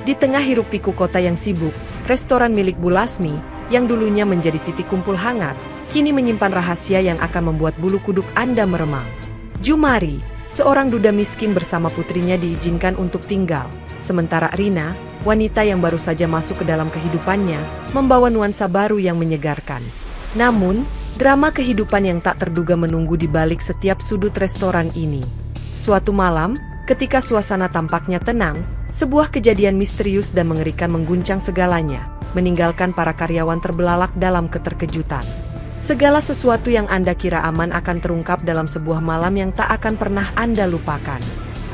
Di tengah hiruk-pikuk kota yang sibuk, restoran milik Bu Lasmi, yang dulunya menjadi titik kumpul hangat, kini menyimpan rahasia yang akan membuat bulu kuduk Anda meremang. Jumari, seorang duda miskin bersama putrinya diizinkan untuk tinggal, sementara Rina, wanita yang baru saja masuk ke dalam kehidupannya, membawa nuansa baru yang menyegarkan. Namun, drama kehidupan yang tak terduga menunggu di balik setiap sudut restoran ini. Suatu malam, ketika suasana tampaknya tenang, sebuah kejadian misterius dan mengerikan mengguncang segalanya, meninggalkan para karyawan terbelalak dalam keterkejutan. Segala sesuatu yang Anda kira aman akan terungkap dalam sebuah malam yang tak akan pernah Anda lupakan.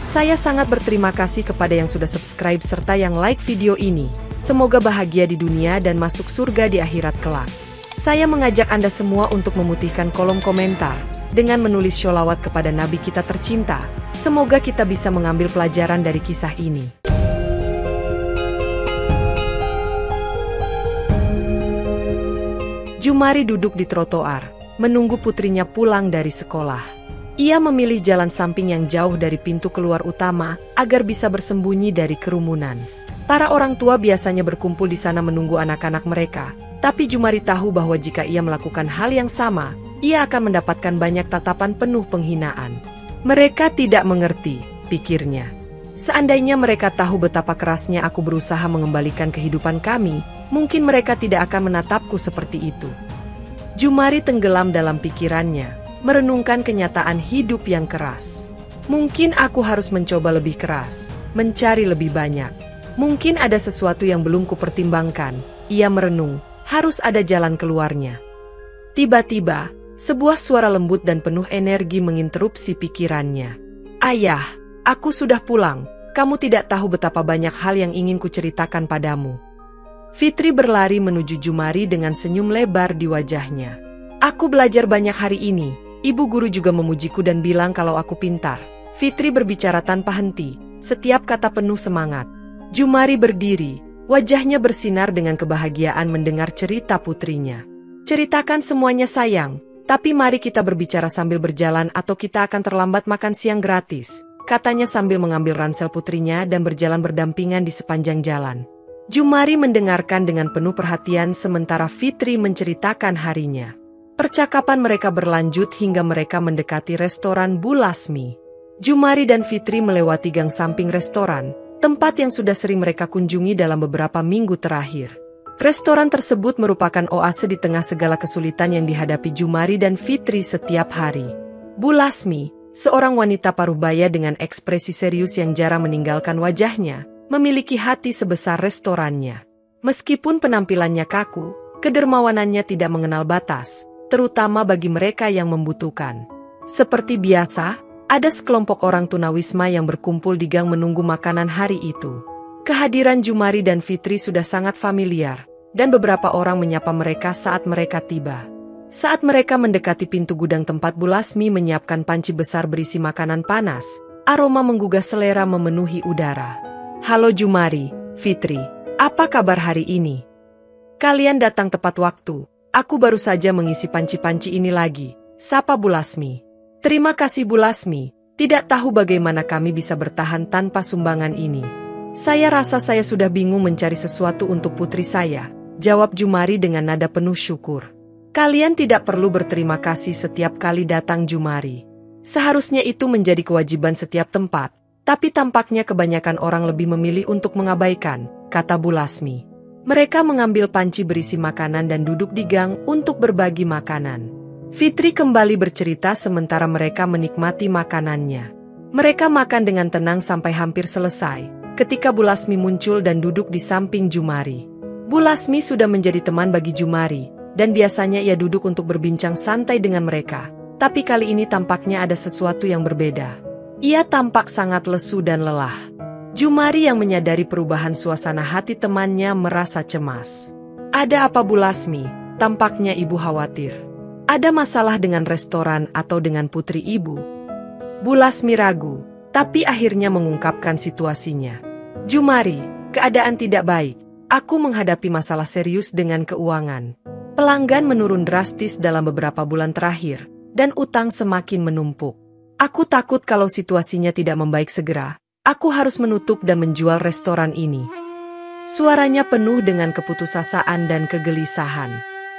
Saya sangat berterima kasih kepada yang sudah subscribe serta yang like video ini. Semoga bahagia di dunia dan masuk surga di akhirat kelak. Saya mengajak Anda semua untuk memutihkan kolom komentar dengan menulis sholawat kepada Nabi kita tercinta. Semoga kita bisa mengambil pelajaran dari kisah ini. Jumari duduk di trotoar, menunggu putrinya pulang dari sekolah. Ia memilih jalan samping yang jauh dari pintu keluar utama, agar bisa bersembunyi dari kerumunan. Para orang tua biasanya berkumpul di sana menunggu anak-anak mereka, tapi Jumari tahu bahwa jika ia melakukan hal yang sama, ia akan mendapatkan banyak tatapan penuh penghinaan. Mereka tidak mengerti, pikirnya. Seandainya mereka tahu betapa kerasnya aku berusaha mengembalikan kehidupan kami, mungkin mereka tidak akan menatapku seperti itu. Jumari tenggelam dalam pikirannya, merenungkan kenyataan hidup yang keras. Mungkin aku harus mencoba lebih keras, mencari lebih banyak. Mungkin ada sesuatu yang belum kupertimbangkan. Ia merenung, harus ada jalan keluarnya. Tiba-tiba, sebuah suara lembut dan penuh energi menginterupsi pikirannya. Ayah, aku sudah pulang. Kamu tidak tahu betapa banyak hal yang ingin kuceritakan padamu. Fitri berlari menuju Jumari dengan senyum lebar di wajahnya. Aku belajar banyak hari ini. Ibu guru juga memujiku dan bilang kalau aku pintar. Fitri berbicara tanpa henti, setiap kata penuh semangat. Jumari berdiri, wajahnya bersinar dengan kebahagiaan mendengar cerita putrinya. Ceritakan semuanya sayang, tapi mari kita berbicara sambil berjalan atau kita akan terlambat makan siang gratis, katanya sambil mengambil ransel putrinya dan berjalan berdampingan di sepanjang jalan. Jumari mendengarkan dengan penuh perhatian sementara Fitri menceritakan harinya. Percakapan mereka berlanjut hingga mereka mendekati restoran Bu Lasmi. Jumari dan Fitri melewati gang samping restoran, tempat yang sudah sering mereka kunjungi dalam beberapa minggu terakhir. Restoran tersebut merupakan oase di tengah segala kesulitan yang dihadapi Jumari dan Fitri setiap hari. Bu Lasmi, seorang wanita parubaya dengan ekspresi serius yang jarang meninggalkan wajahnya, memiliki hati sebesar restorannya. Meskipun penampilannya kaku, kedermawanannya tidak mengenal batas, terutama bagi mereka yang membutuhkan. Seperti biasa, ada sekelompok orang tunawisma yang berkumpul di gang menunggu makanan hari itu. Kehadiran Jumari dan Fitri sudah sangat familiar, dan beberapa orang menyapa mereka saat mereka tiba. Saat mereka mendekati pintu gudang tempat Bu Lasmi menyiapkan panci besar berisi makanan panas, aroma menggugah selera memenuhi udara. Halo Jumari, Fitri, apa kabar hari ini? Kalian datang tepat waktu, aku baru saja mengisi panci-panci ini lagi, sapa Bu Lasmi. Terima kasih Bu Lasmi, tidak tahu bagaimana kami bisa bertahan tanpa sumbangan ini. Saya rasa saya sudah bingung mencari sesuatu untuk putri saya, jawab Jumari dengan nada penuh syukur. Kalian tidak perlu berterima kasih setiap kali datang Jumari. Seharusnya itu menjadi kewajiban setiap tempat. Tapi tampaknya kebanyakan orang lebih memilih untuk mengabaikan, kata Bu Lasmi. Mereka mengambil panci berisi makanan dan duduk di gang untuk berbagi makanan. Fitri kembali bercerita sementara mereka menikmati makanannya. Mereka makan dengan tenang sampai hampir selesai, ketika Bu Lasmi muncul dan duduk di samping Jumari. Bu Lasmi sudah menjadi teman bagi Jumari, dan biasanya ia duduk untuk berbincang santai dengan mereka. Tapi kali ini tampaknya ada sesuatu yang berbeda. Ia tampak sangat lesu dan lelah. Jumari yang menyadari perubahan suasana hati temannya merasa cemas. Ada apa Bu Lasmi? Tampaknya ibu khawatir. Ada masalah dengan restoran atau dengan putri ibu? Bu Lasmi ragu, tapi akhirnya mengungkapkan situasinya. Jumari, keadaan tidak baik. Aku menghadapi masalah serius dengan keuangan. Pelanggan menurun drastis dalam beberapa bulan terakhir, dan utang semakin menumpuk. Aku takut kalau situasinya tidak membaik segera, aku harus menutup dan menjual restoran ini. Suaranya penuh dengan keputusasaan dan kegelisahan.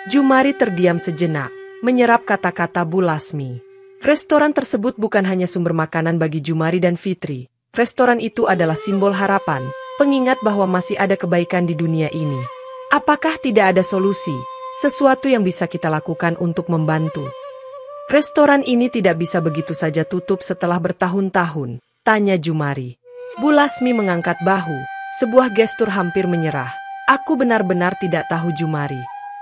Jumari terdiam sejenak, menyerap kata-kata Bu Lasmi. Restoran tersebut bukan hanya sumber makanan bagi Jumari dan Fitri. Restoran itu adalah simbol harapan, pengingat bahwa masih ada kebaikan di dunia ini. Apakah tidak ada solusi, sesuatu yang bisa kita lakukan untuk membantu? Restoran ini tidak bisa begitu saja tutup setelah bertahun-tahun, tanya Jumari. Bu Lasmi mengangkat bahu, sebuah gestur hampir menyerah. Aku benar-benar tidak tahu Jumari.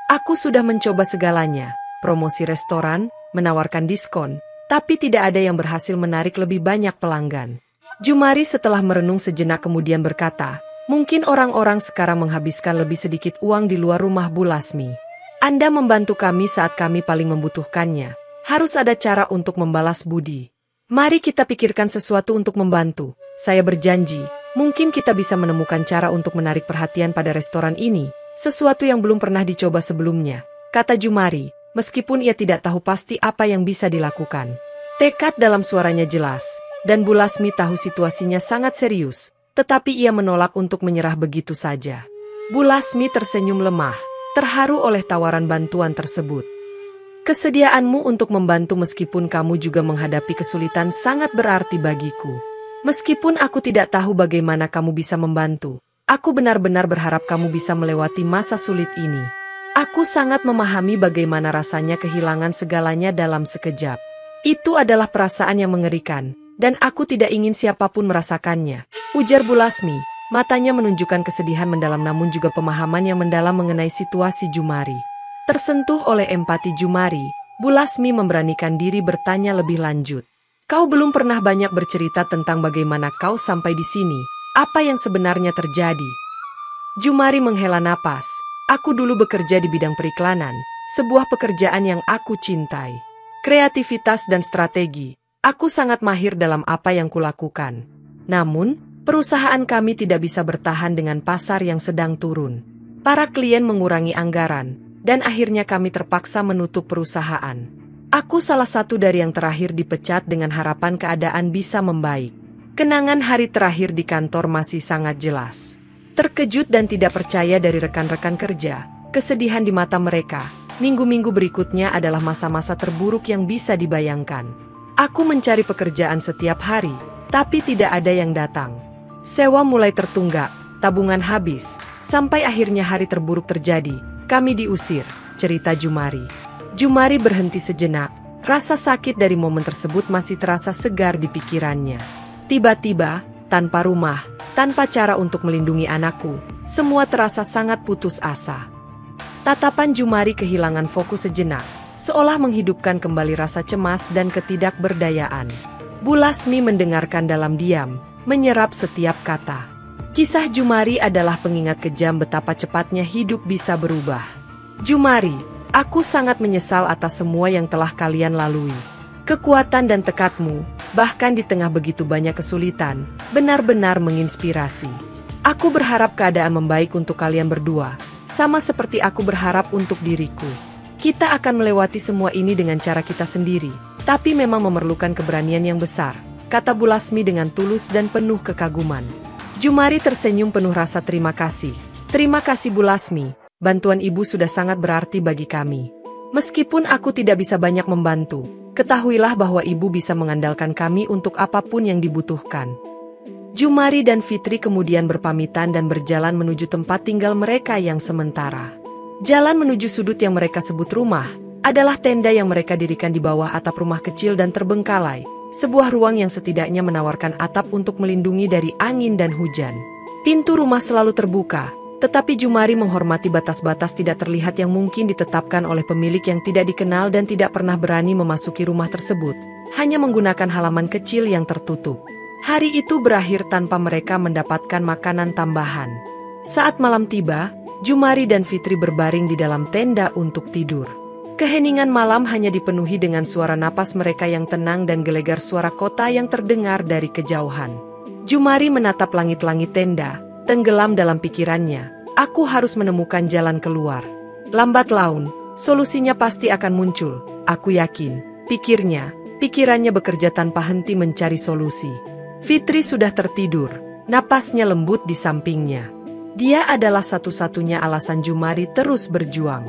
Aku sudah mencoba segalanya, promosi restoran, menawarkan diskon, tapi tidak ada yang berhasil menarik lebih banyak pelanggan. Jumari setelah merenung sejenak kemudian berkata, mungkin orang-orang sekarang menghabiskan lebih sedikit uang di luar rumah Bu Lasmi. Anda membantu kami saat kami paling membutuhkannya. Harus ada cara untuk membalas budi. Mari kita pikirkan sesuatu untuk membantu. Saya berjanji, mungkin kita bisa menemukan cara untuk menarik perhatian pada restoran ini. Sesuatu yang belum pernah dicoba sebelumnya, kata Jumari, meskipun ia tidak tahu pasti apa yang bisa dilakukan. Tekad dalam suaranya jelas, dan Bu Lasmi tahu situasinya sangat serius, tetapi ia menolak untuk menyerah begitu saja. Bu Lasmi tersenyum lemah, terharu oleh tawaran bantuan tersebut. Kesediaanmu untuk membantu meskipun kamu juga menghadapi kesulitan sangat berarti bagiku. Meskipun aku tidak tahu bagaimana kamu bisa membantu, aku benar-benar berharap kamu bisa melewati masa sulit ini. Aku sangat memahami bagaimana rasanya kehilangan segalanya dalam sekejap. Itu adalah perasaan yang mengerikan, dan aku tidak ingin siapapun merasakannya, ujar Bu Lasmi. Matanya menunjukkan kesedihan mendalam namun juga pemahaman yang mendalam mengenai situasi Jumari. Tersentuh oleh empati Jumari, Bu Lasmi memberanikan diri bertanya lebih lanjut. Kau belum pernah banyak bercerita tentang bagaimana kau sampai di sini. Apa yang sebenarnya terjadi? Jumari menghela napas. Aku dulu bekerja di bidang periklanan, sebuah pekerjaan yang aku cintai. Kreativitas dan strategi, aku sangat mahir dalam apa yang kulakukan. Namun, perusahaan kami tidak bisa bertahan dengan pasar yang sedang turun. Para klien mengurangi anggaran, dan akhirnya kami terpaksa menutup perusahaan. Aku salah satu dari yang terakhir dipecat dengan harapan keadaan bisa membaik. Kenangan hari terakhir di kantor masih sangat jelas. Terkejut dan tidak percaya dari rekan-rekan kerja, kesedihan di mata mereka. Minggu-minggu berikutnya adalah masa-masa terburuk yang bisa dibayangkan. Aku mencari pekerjaan setiap hari, tapi tidak ada yang datang. Sewa mulai tertunggak, tabungan habis, sampai akhirnya hari terburuk terjadi. Kami diusir, cerita Jumari. Jumari berhenti sejenak, rasa sakit dari momen tersebut masih terasa segar di pikirannya. Tiba-tiba, tanpa rumah, tanpa cara untuk melindungi anakku, semua terasa sangat putus asa. Tatapan Jumari kehilangan fokus sejenak, seolah menghidupkan kembali rasa cemas dan ketidakberdayaan. Bu Lasmi mendengarkan dalam diam, menyerap setiap kata. Kisah Jumari adalah pengingat kejam betapa cepatnya hidup bisa berubah. Jumari, aku sangat menyesal atas semua yang telah kalian lalui. Kekuatan dan tekadmu, bahkan di tengah begitu banyak kesulitan, benar-benar menginspirasi. Aku berharap keadaan membaik untuk kalian berdua, sama seperti aku berharap untuk diriku. Kita akan melewati semua ini dengan cara kita sendiri, tapi memang memerlukan keberanian yang besar, kata Bu Lasmi dengan tulus dan penuh kekaguman. Jumari tersenyum penuh rasa terima kasih. Terima kasih Bu Lasmi, bantuan ibu sudah sangat berarti bagi kami. Meskipun aku tidak bisa banyak membantu, ketahuilah bahwa ibu bisa mengandalkan kami untuk apapun yang dibutuhkan. Jumari dan Fitri kemudian berpamitan dan berjalan menuju tempat tinggal mereka yang sementara. Jalan menuju sudut yang mereka sebut rumah, adalah tenda yang mereka dirikan di bawah atap rumah kecil dan terbengkalai, sebuah ruang yang setidaknya menawarkan atap untuk melindungi dari angin dan hujan. Pintu rumah selalu terbuka, tetapi Jumari menghormati batas-batas tidak terlihat yang mungkin ditetapkan oleh pemilik yang tidak dikenal dan tidak pernah berani memasuki rumah tersebut, hanya menggunakan halaman kecil yang tertutup. Hari itu berakhir tanpa mereka mendapatkan makanan tambahan. Saat malam tiba, Jumari dan Fitri berbaring di dalam tenda untuk tidur. Keheningan malam hanya dipenuhi dengan suara napas mereka yang tenang dan gelegar suara kota yang terdengar dari kejauhan. Jumari menatap langit-langit tenda, tenggelam dalam pikirannya. Aku harus menemukan jalan keluar. Lambat laun, solusinya pasti akan muncul, aku yakin. Pikirannya bekerja tanpa henti mencari solusi. Fitri sudah tertidur, napasnya lembut di sampingnya. Dia adalah satu-satunya alasan Jumari terus berjuang.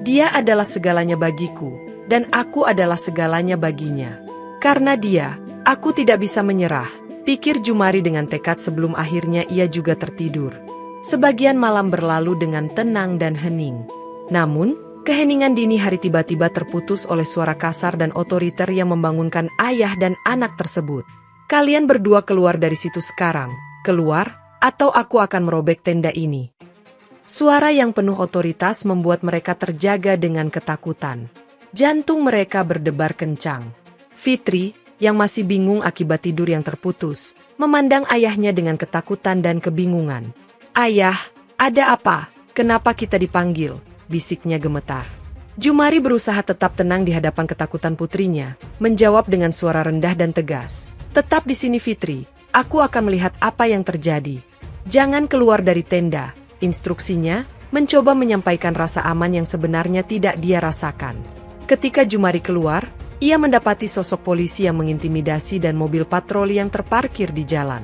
Dia adalah segalanya bagiku, dan aku adalah segalanya baginya. Karena dia, aku tidak bisa menyerah, pikir Jumari dengan tekad sebelum akhirnya ia juga tertidur. Sebagian malam berlalu dengan tenang dan hening. Namun, keheningan dini hari tiba-tiba terputus oleh suara kasar dan otoriter yang membangunkan ayah dan anak tersebut. Kalian berdua keluar dari situ sekarang, keluar, atau aku akan merobek tenda ini. Suara yang penuh otoritas membuat mereka terjaga dengan ketakutan. Jantung mereka berdebar kencang. Fitri, yang masih bingung akibat tidur yang terputus, memandang ayahnya dengan ketakutan dan kebingungan. "Ayah, ada apa? Kenapa kita dipanggil?" bisiknya gemetar. Jumari berusaha tetap tenang di hadapan ketakutan putrinya, menjawab dengan suara rendah dan tegas. "Tetap di sini Fitri, aku akan melihat apa yang terjadi. Jangan keluar dari tenda." Instruksinya, mencoba menyampaikan rasa aman yang sebenarnya tidak dia rasakan. Ketika Jumari keluar, ia mendapati sosok polisi yang mengintimidasi dan mobil patroli yang terparkir di jalan.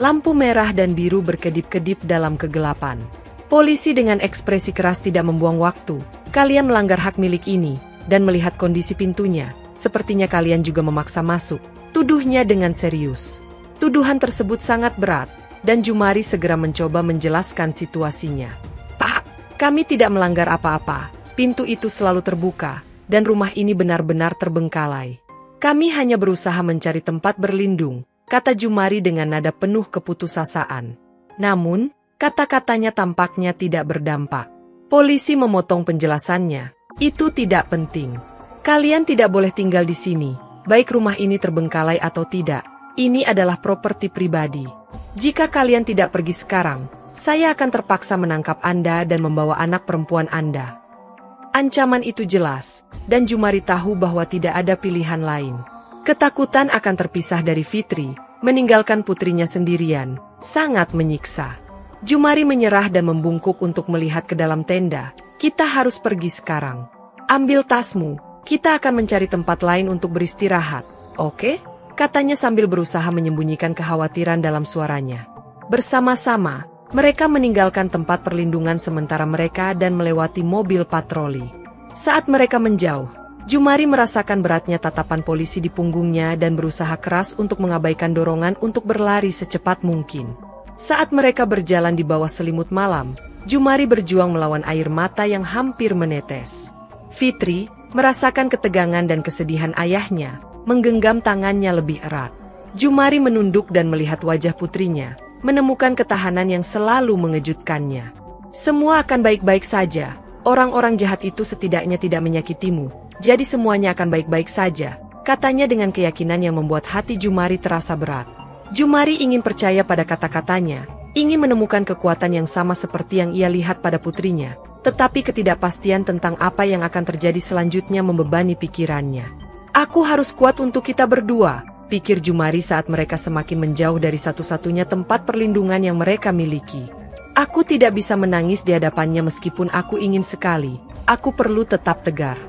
Lampu merah dan biru berkedip-kedip dalam kegelapan. Polisi dengan ekspresi keras tidak membuang waktu. "Kalian melanggar hak milik ini, dan melihat kondisi pintunya, sepertinya kalian juga memaksa masuk," tuduhnya dengan serius. Tuduhan tersebut sangat berat, dan Jumari segera mencoba menjelaskan situasinya. "Pak, kami tidak melanggar apa-apa. Pintu itu selalu terbuka, dan rumah ini benar-benar terbengkalai. Kami hanya berusaha mencari tempat berlindung," kata Jumari dengan nada penuh keputusasaan. Namun, kata-katanya tampaknya tidak berdampak. Polisi memotong penjelasannya. "Itu tidak penting. Kalian tidak boleh tinggal di sini, baik rumah ini terbengkalai atau tidak. Ini adalah properti pribadi. Jika kalian tidak pergi sekarang, saya akan terpaksa menangkap Anda dan membawa anak perempuan Anda." Ancaman itu jelas, dan Jumari tahu bahwa tidak ada pilihan lain. Ketakutan akan terpisah dari Fitri, meninggalkan putrinya sendirian, sangat menyiksa. Jumari menyerah dan membungkuk untuk melihat ke dalam tenda. "Kita harus pergi sekarang. Ambil tasmu, kita akan mencari tempat lain untuk beristirahat, oke?" katanya sambil berusaha menyembunyikan kekhawatiran dalam suaranya. Bersama-sama, mereka meninggalkan tempat perlindungan sementara mereka dan melewati mobil patroli. Saat mereka menjauh, Jumari merasakan beratnya tatapan polisi di punggungnya dan berusaha keras untuk mengabaikan dorongan untuk berlari secepat mungkin. Saat mereka berjalan di bawah selimut malam, Jumari berjuang melawan air mata yang hampir menetes. Fitri, merasakan ketegangan dan kesedihan ayahnya, menggenggam tangannya lebih erat. Jumari menunduk dan melihat wajah putrinya, menemukan ketahanan yang selalu mengejutkannya. "Semua akan baik-baik saja. Orang-orang jahat itu setidaknya tidak menyakitimu, jadi semuanya akan baik-baik saja," katanya dengan keyakinan yang membuat hati Jumari terasa berat. Jumari ingin percaya pada kata-katanya, ingin menemukan kekuatan yang sama seperti yang ia lihat pada putrinya, tetapi ketidakpastian tentang apa yang akan terjadi selanjutnya membebani pikirannya. "Aku harus kuat untuk kita berdua," pikir Jumari saat mereka semakin menjauh dari satu-satunya tempat perlindungan yang mereka miliki. "Aku tidak bisa menangis di hadapannya meskipun aku ingin sekali. Aku perlu tetap tegar."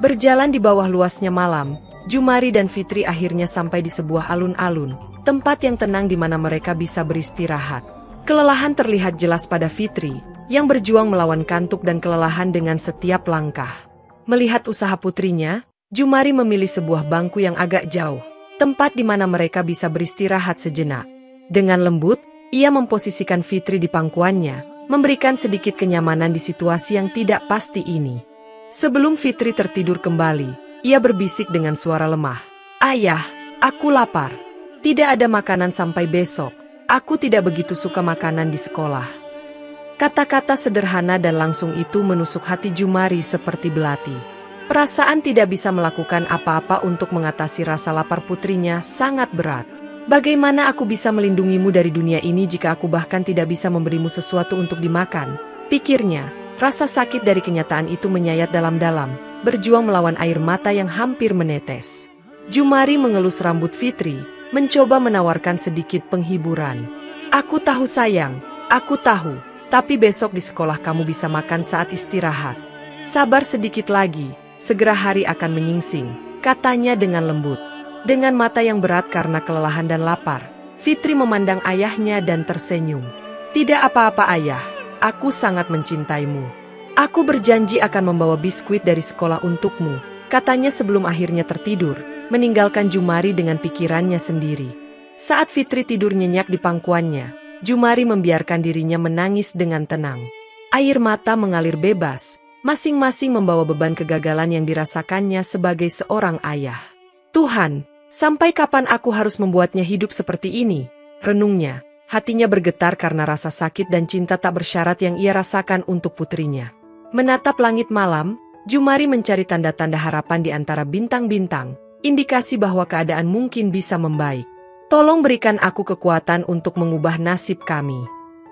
Berjalan di bawah luasnya malam, Jumari dan Fitri akhirnya sampai di sebuah alun-alun, tempat yang tenang di mana mereka bisa beristirahat. Kelelahan terlihat jelas pada Fitri, yang berjuang melawan kantuk dan kelelahan dengan setiap langkah. Melihat usaha putrinya, Jumari memilih sebuah bangku yang agak jauh, tempat di mana mereka bisa beristirahat sejenak. Dengan lembut, ia memposisikan Fitri di pangkuannya, memberikan sedikit kenyamanan di situasi yang tidak pasti ini. Sebelum Fitri tertidur kembali, ia berbisik dengan suara lemah. "Ayah, aku lapar. Tidak ada makanan sampai besok. Aku tidak begitu suka makanan di sekolah." Kata-kata sederhana dan langsung itu menusuk hati Jumari seperti belati. Perasaan tidak bisa melakukan apa-apa untuk mengatasi rasa lapar putrinya sangat berat. "Bagaimana aku bisa melindungimu dari dunia ini jika aku bahkan tidak bisa memberimu sesuatu untuk dimakan?" pikirnya. Rasa sakit dari kenyataan itu menyayat dalam-dalam, berjuang melawan air mata yang hampir menetes. Jumari mengelus rambut Fitri, mencoba menawarkan sedikit penghiburan. "Aku tahu sayang, aku tahu, tapi besok di sekolah kamu bisa makan saat istirahat. Sabar sedikit lagi. Segera hari akan menyingsing," katanya dengan lembut. Dengan mata yang berat karena kelelahan dan lapar, Fitri memandang ayahnya dan tersenyum. Tidak apa-apa ayah, aku sangat mencintaimu. Aku berjanji akan membawa biskuit dari sekolah untukmu, katanya sebelum akhirnya tertidur, meninggalkan Jumari dengan pikirannya sendiri. Saat Fitri tidur nyenyak di pangkuannya, Jumari membiarkan dirinya menangis dengan tenang. Air mata mengalir bebas, masing-masing membawa beban kegagalan yang dirasakannya sebagai seorang ayah. Tuhan, sampai kapan aku harus membuatnya hidup seperti ini? Renungnya, hatinya bergetar karena rasa sakit dan cinta tak bersyarat yang ia rasakan untuk putrinya. Menatap langit malam, Jumari mencari tanda-tanda harapan di antara bintang-bintang, indikasi bahwa keadaan mungkin bisa membaik. Tolong berikan aku kekuatan untuk mengubah nasib kami.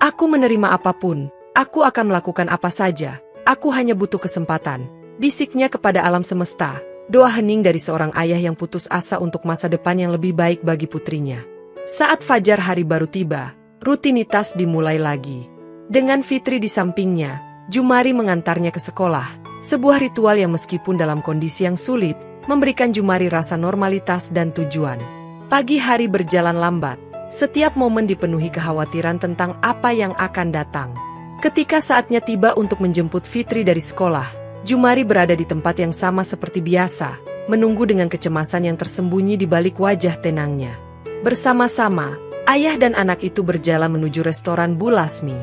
Aku menerima apapun. Aku akan melakukan apa saja, aku hanya butuh kesempatan, bisiknya kepada alam semesta, doa hening dari seorang ayah yang putus asa untuk masa depan yang lebih baik bagi putrinya. Saat fajar hari baru tiba, rutinitas dimulai lagi. Dengan Fitri di sampingnya, Jumari mengantarnya ke sekolah, sebuah ritual yang meskipun dalam kondisi yang sulit, memberikan Jumari rasa normalitas dan tujuan. Pagi hari berjalan lambat, setiap momen dipenuhi kekhawatiran tentang apa yang akan datang. Ketika saatnya tiba untuk menjemput Fitri dari sekolah, Jumari berada di tempat yang sama seperti biasa, menunggu dengan kecemasan yang tersembunyi di balik wajah tenangnya. Bersama-sama, ayah dan anak itu berjalan menuju restoran Bu Lasmi.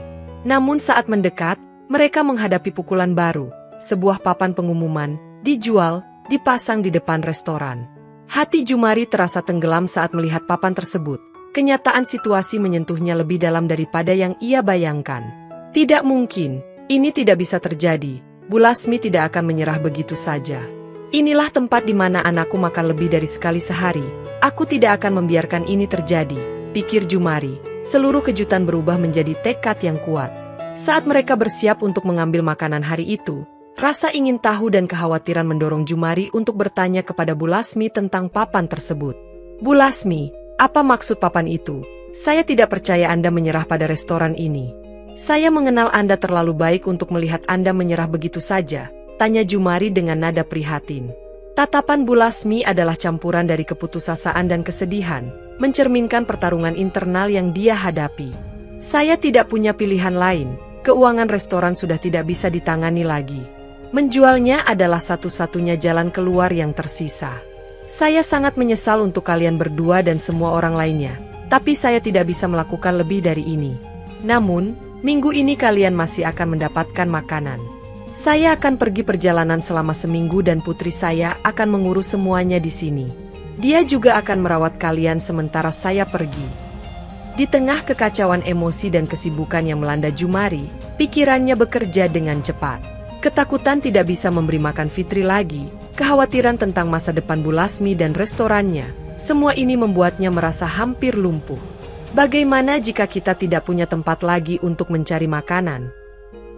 Namun saat mendekat, mereka menghadapi pukulan baru, sebuah papan pengumuman, dijual, dipasang di depan restoran. Hati Jumari terasa tenggelam saat melihat papan tersebut. Kenyataan situasi menyentuhnya lebih dalam daripada yang ia bayangkan. Tidak mungkin, ini tidak bisa terjadi. Bu Lasmi tidak akan menyerah begitu saja. Inilah tempat di mana anakku makan lebih dari sekali sehari. Aku tidak akan membiarkan ini terjadi, pikir Jumari. Seluruh kejutan berubah menjadi tekad yang kuat. Saat mereka bersiap untuk mengambil makanan hari itu, rasa ingin tahu dan kekhawatiran mendorong Jumari untuk bertanya kepada Bu Lasmi tentang papan tersebut. Bu Lasmi, apa maksud papan itu? Saya tidak percaya Anda menyerah pada restoran ini. Saya mengenal Anda terlalu baik untuk melihat Anda menyerah begitu saja, tanya Jumari dengan nada prihatin. Tatapan Bu Lasmi adalah campuran dari keputusasaan dan kesedihan, mencerminkan pertarungan internal yang dia hadapi. Saya tidak punya pilihan lain, keuangan restoran sudah tidak bisa ditangani lagi. Menjualnya adalah satu-satunya jalan keluar yang tersisa. Saya sangat menyesal untuk kalian berdua dan semua orang lainnya, tapi saya tidak bisa melakukan lebih dari ini. Namun, minggu ini kalian masih akan mendapatkan makanan. Saya akan pergi perjalanan selama seminggu dan putri saya akan mengurus semuanya di sini. Dia juga akan merawat kalian sementara saya pergi. Di tengah kekacauan emosi dan kesibukan yang melanda Jumari, pikirannya bekerja dengan cepat. Ketakutan tidak bisa memberi makan Fitri lagi, kekhawatiran tentang masa depan Bu Lasmi dan restorannya, semua ini membuatnya merasa hampir lumpuh. Bagaimana jika kita tidak punya tempat lagi untuk mencari makanan?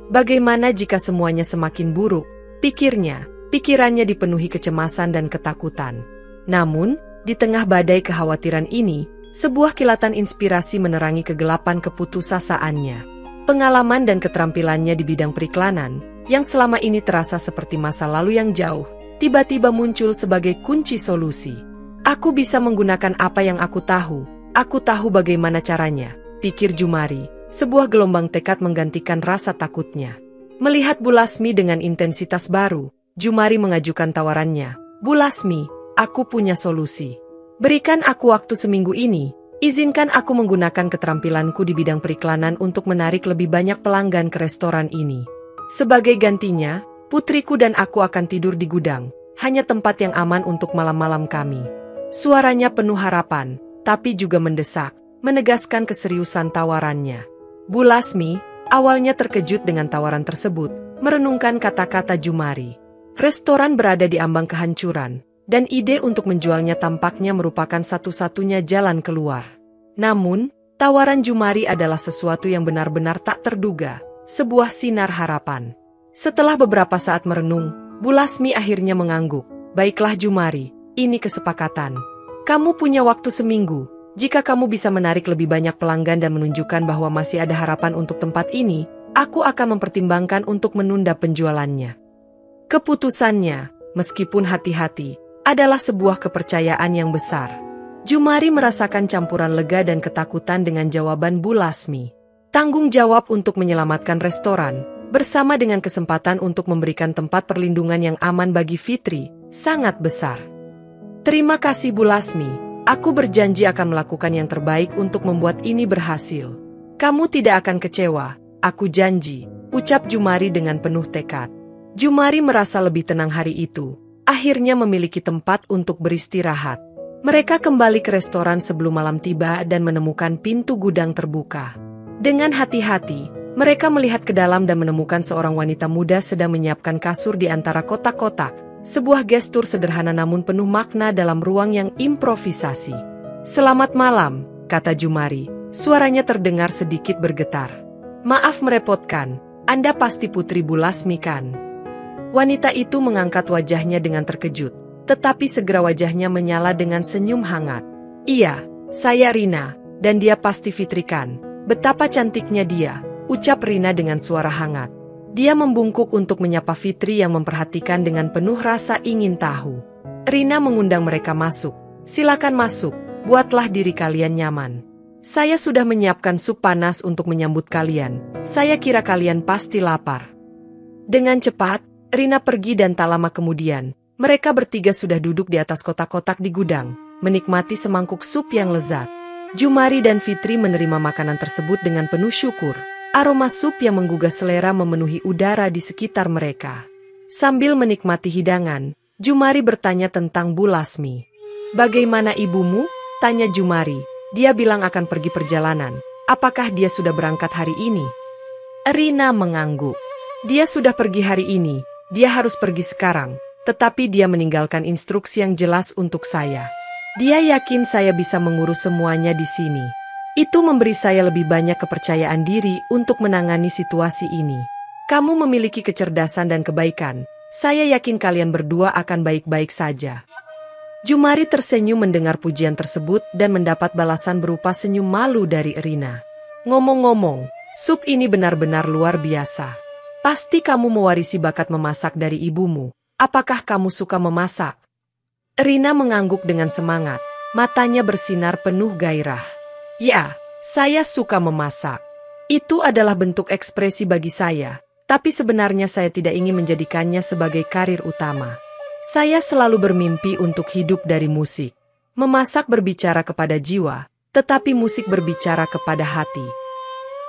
Bagaimana jika semuanya semakin buruk? Pikirnya, pikirannya dipenuhi kecemasan dan ketakutan. Namun, di tengah badai kekhawatiran ini, sebuah kilatan inspirasi menerangi kegelapan keputusasaannya. Pengalaman dan keterampilannya di bidang periklanan, yang selama ini terasa seperti masa lalu yang jauh, tiba-tiba muncul sebagai kunci solusi. Aku bisa menggunakan apa yang aku tahu. Aku tahu bagaimana caranya, pikir Jumari. Sebuah gelombang tekad menggantikan rasa takutnya. Melihat Bu Lasmi dengan intensitas baru, Jumari mengajukan tawarannya. Bu Lasmi, aku punya solusi. Berikan aku waktu seminggu ini, izinkan aku menggunakan keterampilanku di bidang periklanan untuk menarik lebih banyak pelanggan ke restoran ini. Sebagai gantinya, putriku dan aku akan tidur di gudang, hanya tempat yang aman untuk malam-malam kami. Suaranya penuh harapan, tapi juga mendesak, menegaskan keseriusan tawarannya. Bu Lasmi, awalnya terkejut dengan tawaran tersebut, merenungkan kata-kata Jumari. Restoran berada di ambang kehancuran, dan ide untuk menjualnya tampaknya merupakan satu-satunya jalan keluar. Namun, tawaran Jumari adalah sesuatu yang benar-benar tak terduga, sebuah sinar harapan. Setelah beberapa saat merenung, Bu Lasmi akhirnya mengangguk. Baiklah Jumari, ini kesepakatan. Kamu punya waktu seminggu. Jika kamu bisa menarik lebih banyak pelanggan dan menunjukkan bahwa masih ada harapan untuk tempat ini, aku akan mempertimbangkan untuk menunda penjualannya. Keputusannya, meskipun hati-hati, adalah sebuah kepercayaan yang besar. Jumari merasakan campuran lega dan ketakutan dengan jawaban Bu Lasmi. tanggung jawab untuk menyelamatkan restoran, bersama dengan kesempatan untuk memberikan tempat perlindungan yang aman bagi Fitri, sangat besar. Terima kasih Bu Lasmi, aku berjanji akan melakukan yang terbaik untuk membuat ini berhasil. Kamu tidak akan kecewa, aku janji, ucap Jumari dengan penuh tekad. Jumari merasa lebih tenang hari itu, akhirnya memiliki tempat untuk beristirahat. Mereka kembali ke restoran sebelum malam tiba dan menemukan pintu gudang terbuka. Dengan hati-hati, mereka melihat ke dalam dan menemukan seorang wanita muda sedang menyiapkan kasur di antara kotak-kotak, sebuah gestur sederhana namun penuh makna dalam ruang yang improvisasi. Selamat malam, kata Jumari, suaranya terdengar sedikit bergetar. Maaf merepotkan, Anda pasti Putri Bu Lasmi kan? Wanita itu mengangkat wajahnya dengan terkejut, tetapi segera wajahnya menyala dengan senyum hangat. Iya, saya Rina, dan dia pasti Fitri kan? Betapa cantiknya dia, ucap Rina dengan suara hangat. Dia membungkuk untuk menyapa Fitri yang memperhatikan dengan penuh rasa ingin tahu. Rina mengundang mereka masuk. Silakan masuk, buatlah diri kalian nyaman. Saya sudah menyiapkan sup panas untuk menyambut kalian. Saya kira kalian pasti lapar. Dengan cepat, Rina pergi dan tak lama kemudian, mereka bertiga sudah duduk di atas kotak-kotak di gudang, menikmati semangkuk sup yang lezat. Jumari dan Fitri menerima makanan tersebut dengan penuh syukur. Aroma sup yang menggugah selera memenuhi udara di sekitar mereka. Sambil menikmati hidangan, Jumari bertanya tentang Bu Lasmi. Bagaimana ibumu? Tanya Jumari. Dia bilang akan pergi perjalanan. Apakah dia sudah berangkat hari ini? Rina mengangguk. Dia sudah pergi hari ini. Dia harus pergi sekarang. Tetapi dia meninggalkan instruksi yang jelas untuk saya. Dia yakin saya bisa mengurus semuanya di sini. Itu memberi saya lebih banyak kepercayaan diri untuk menangani situasi ini. Kamu memiliki kecerdasan dan kebaikan. Saya yakin kalian berdua akan baik-baik saja. Jumari tersenyum mendengar pujian tersebut dan mendapat balasan berupa senyum malu dari Rina. Ngomong-ngomong, sup ini benar-benar luar biasa. Pasti kamu mewarisi bakat memasak dari ibumu. Apakah kamu suka memasak? Rina mengangguk dengan semangat. Matanya bersinar penuh gairah. Ya, saya suka memasak. Itu adalah bentuk ekspresi bagi saya, tapi sebenarnya saya tidak ingin menjadikannya sebagai karir utama. Saya selalu bermimpi untuk hidup dari musik. Memasak berbicara kepada jiwa, tetapi musik berbicara kepada hati.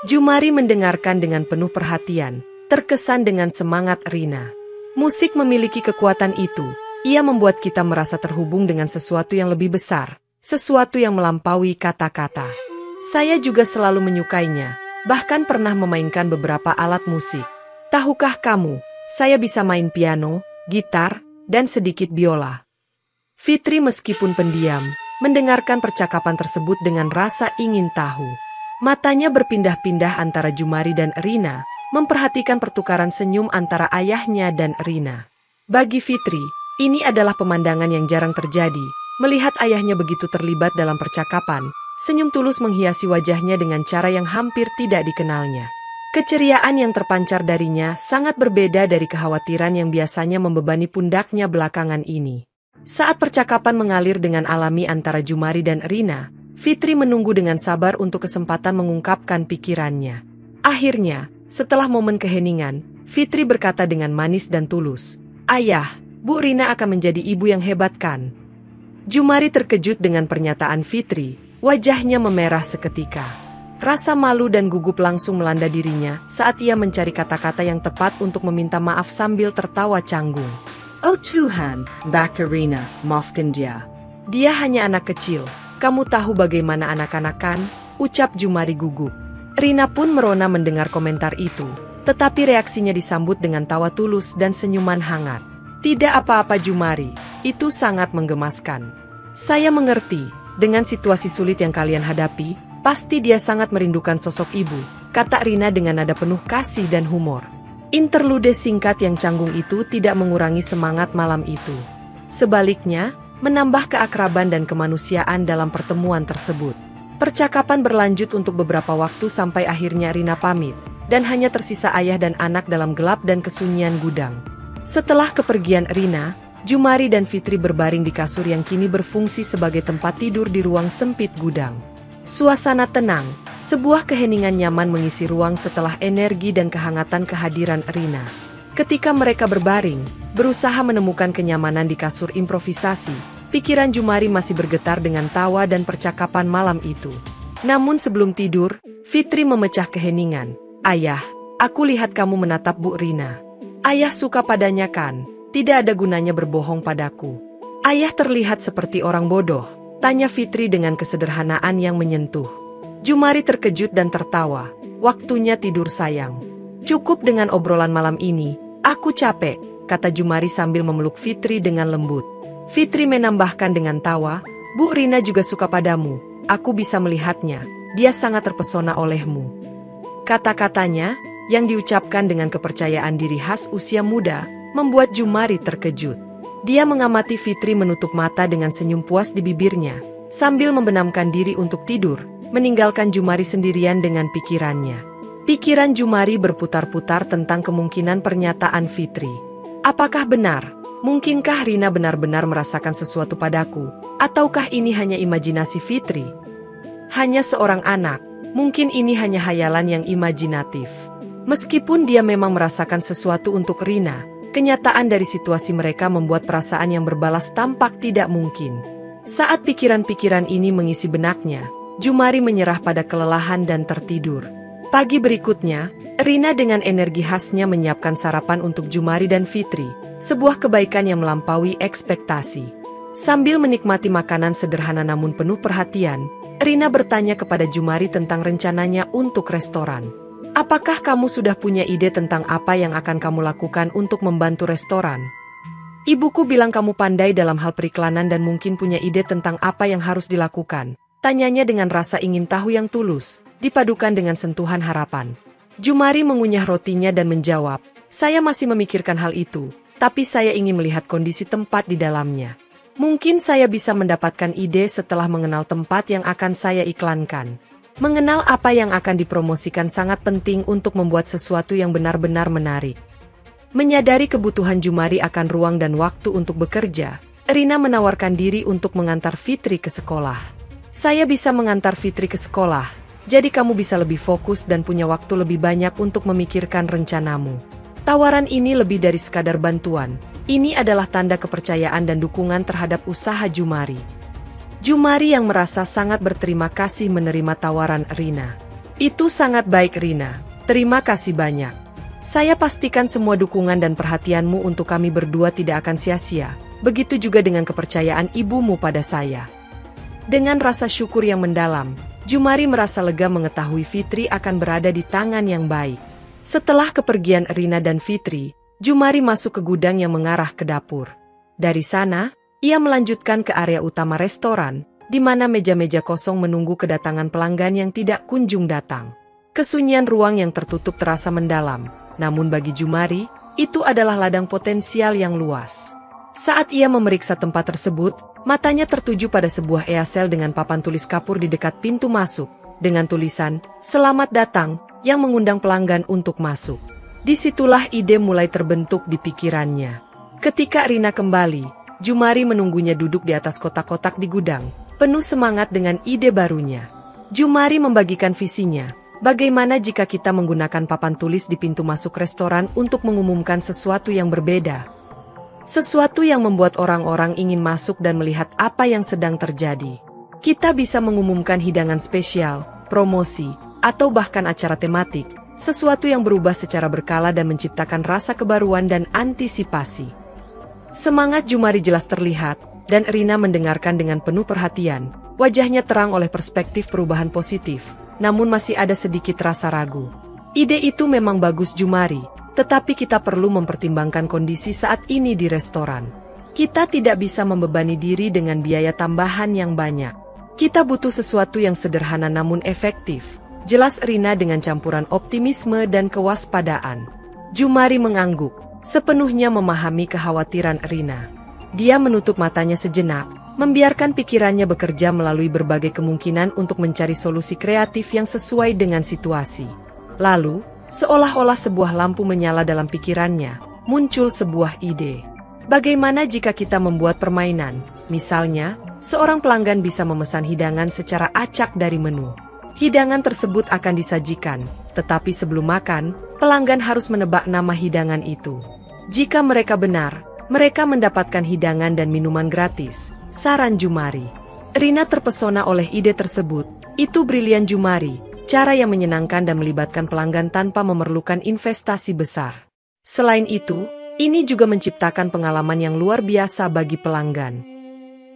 Jumari mendengarkan dengan penuh perhatian, terkesan dengan semangat Rina. Musik memiliki kekuatan itu, ia membuat kita merasa terhubung dengan sesuatu yang lebih besar. Sesuatu yang melampaui kata-kata. Saya juga selalu menyukainya, bahkan pernah memainkan beberapa alat musik. Tahukah kamu, saya bisa main piano, gitar, dan sedikit biola. Fitri meskipun pendiam, mendengarkan percakapan tersebut dengan rasa ingin tahu. Matanya berpindah-pindah antara Jumari dan Rina, memperhatikan pertukaran senyum antara ayahnya dan Rina. Bagi Fitri, ini adalah pemandangan yang jarang terjadi. Melihat ayahnya begitu terlibat dalam percakapan, senyum tulus menghiasi wajahnya dengan cara yang hampir tidak dikenalnya. Keceriaan yang terpancar darinya sangat berbeda dari kekhawatiran yang biasanya membebani pundaknya belakangan ini. Saat percakapan mengalir dengan alami antara Jumari dan Rina, Fitri menunggu dengan sabar untuk kesempatan mengungkapkan pikirannya. Akhirnya, setelah momen keheningan, Fitri berkata dengan manis dan tulus, "Ayah, Bu Rina akan menjadi ibu yang hebat kan?" Jumari terkejut dengan pernyataan Fitri, wajahnya memerah seketika. Rasa malu dan gugup langsung melanda dirinya saat ia mencari kata-kata yang tepat untuk meminta maaf sambil tertawa canggung. Oh Tuhan, Rina, maafkan dia. Dia hanya anak kecil, kamu tahu bagaimana anak-anak kan? Ucap Jumari gugup. Rina pun merona mendengar komentar itu, tetapi reaksinya disambut dengan tawa tulus dan senyuman hangat. Tidak apa-apa Jumari, itu sangat menggemaskan. Saya mengerti, dengan situasi sulit yang kalian hadapi, pasti dia sangat merindukan sosok ibu, kata Rina dengan nada penuh kasih dan humor. Interlude singkat yang canggung itu tidak mengurangi semangat malam itu. Sebaliknya, menambah keakraban dan kemanusiaan dalam pertemuan tersebut. Percakapan berlanjut untuk beberapa waktu sampai akhirnya Rina pamit, dan hanya tersisa ayah dan anak dalam gelap dan kesunyian gudang. Setelah kepergian Rina, Jumari dan Fitri berbaring di kasur yang kini berfungsi sebagai tempat tidur di ruang sempit gudang. Suasana tenang, Sebuah keheningan nyaman mengisi ruang setelah energi dan kehangatan kehadiran Rina. Ketika mereka berbaring, berusaha menemukan kenyamanan di kasur improvisasi, pikiran Jumari masih bergetar dengan tawa dan percakapan malam itu. Namun sebelum tidur, Fitri memecah keheningan. "Ayah, aku lihat kamu menatap Bu Rina. Ayah suka padanya kan? Tidak ada gunanya berbohong padaku." "Ayah terlihat seperti orang bodoh?" tanya Fitri dengan kesederhanaan yang menyentuh. Jumari terkejut dan tertawa. "Waktunya tidur sayang. Cukup dengan obrolan malam ini, aku capek," kata Jumari sambil memeluk Fitri dengan lembut. Fitri menambahkan dengan tawa, "Bu Rina juga suka padamu, aku bisa melihatnya, dia sangat terpesona olehmu." Kata-katanya, yang diucapkan dengan kepercayaan diri khas usia muda, membuat Jumari terkejut. Dia mengamati Fitri menutup mata dengan senyum puas di bibirnya, sambil membenamkan diri untuk tidur, meninggalkan Jumari sendirian dengan pikirannya. Pikiran Jumari berputar-putar tentang kemungkinan pernyataan Fitri. Apakah benar? Mungkinkah Rina benar-benar merasakan sesuatu padaku? Ataukah ini hanya imajinasi Fitri? Hanya seorang anak, mungkin ini hanya hayalan yang imajinatif. Meskipun dia memang merasakan sesuatu untuk Rina, kenyataan dari situasi mereka membuat perasaan yang berbalas tampak tidak mungkin. Saat pikiran-pikiran ini mengisi benaknya, Jumari menyerah pada kelelahan dan tertidur. Pagi berikutnya, Rina dengan energi khasnya menyiapkan sarapan untuk Jumari dan Fitri, sebuah kebaikan yang melampaui ekspektasi. Sambil menikmati makanan sederhana namun penuh perhatian, Rina bertanya kepada Jumari tentang rencananya untuk restoran. "Apakah kamu sudah punya ide tentang apa yang akan kamu lakukan untuk membantu restoran?" "Ibuku bilang kamu pandai dalam hal periklanan dan mungkin punya ide tentang apa yang harus dilakukan," tanyanya dengan rasa ingin tahu yang tulus, dipadukan dengan sentuhan harapan. Jumari mengunyah rotinya dan menjawab, "Saya masih memikirkan hal itu, tapi saya ingin melihat kondisi tempat di dalamnya. Mungkin saya bisa mendapatkan ide setelah mengenal tempat yang akan saya iklankan." Mengenal apa yang akan dipromosikan sangat penting untuk membuat sesuatu yang benar-benar menarik. Menyadari kebutuhan Jumari akan ruang dan waktu untuk bekerja, Rina menawarkan diri untuk mengantar Fitri ke sekolah. "Saya bisa mengantar Fitri ke sekolah, jadi kamu bisa lebih fokus dan punya waktu lebih banyak untuk memikirkan rencanamu." Tawaran ini lebih dari sekadar bantuan. Ini adalah tanda kepercayaan dan dukungan terhadap usaha Jumari. Jumari yang merasa sangat berterima kasih menerima tawaran Rina. "Itu sangat baik Rina, terima kasih banyak. Saya pastikan semua dukungan dan perhatianmu untuk kami berdua tidak akan sia-sia, begitu juga dengan kepercayaan ibumu pada saya." Dengan rasa syukur yang mendalam, Jumari merasa lega mengetahui Fitri akan berada di tangan yang baik. Setelah kepergian Rina dan Fitri, Jumari masuk ke gudang yang mengarah ke dapur. Dari sana, ia melanjutkan ke area utama restoran, di mana meja-meja kosong menunggu kedatangan pelanggan yang tidak kunjung datang. Kesunyian ruang yang tertutup terasa mendalam, namun bagi Jumari, itu adalah ladang potensial yang luas. Saat ia memeriksa tempat tersebut, matanya tertuju pada sebuah easel dengan papan tulis kapur di dekat pintu masuk, dengan tulisan, "Selamat datang," yang mengundang pelanggan untuk masuk. Disitulah ide mulai terbentuk di pikirannya. Ketika Rina kembali, Jumari menunggunya duduk di atas kotak-kotak di gudang, penuh semangat dengan ide barunya. Jumari membagikan visinya, bagaimana jika kita menggunakan papan tulis di pintu masuk restoran untuk mengumumkan sesuatu yang berbeda. Sesuatu yang membuat orang-orang ingin masuk dan melihat apa yang sedang terjadi. Kita bisa mengumumkan hidangan spesial, promosi, atau bahkan acara tematik, sesuatu yang berubah secara berkala dan menciptakan rasa kebaruan dan antisipasi. Semangat Jumari jelas terlihat, dan Rina mendengarkan dengan penuh perhatian. Wajahnya terang oleh perspektif perubahan positif, namun masih ada sedikit rasa ragu. Ide itu memang bagus Jumari, tetapi kita perlu mempertimbangkan kondisi saat ini di restoran. Kita tidak bisa membebani diri dengan biaya tambahan yang banyak. Kita butuh sesuatu yang sederhana namun efektif, jelas Rina dengan campuran optimisme dan kewaspadaan. Jumari mengangguk, sepenuhnya memahami kekhawatiran Rina. Dia menutup matanya sejenak, membiarkan pikirannya bekerja melalui berbagai kemungkinan untuk mencari solusi kreatif yang sesuai dengan situasi. Lalu, seolah-olah sebuah lampu menyala dalam pikirannya, muncul sebuah ide. Bagaimana jika kita membuat permainan? Misalnya, seorang pelanggan bisa memesan hidangan secara acak dari menu. Hidangan tersebut akan disajikan, tetapi sebelum makan, pelanggan harus menebak nama hidangan itu. Jika mereka benar, mereka mendapatkan hidangan dan minuman gratis, saran Jumari. Rina terpesona oleh ide tersebut. Itu brilian Jumari, cara yang menyenangkan dan melibatkan pelanggan tanpa memerlukan investasi besar. Selain itu, ini juga menciptakan pengalaman yang luar biasa bagi pelanggan.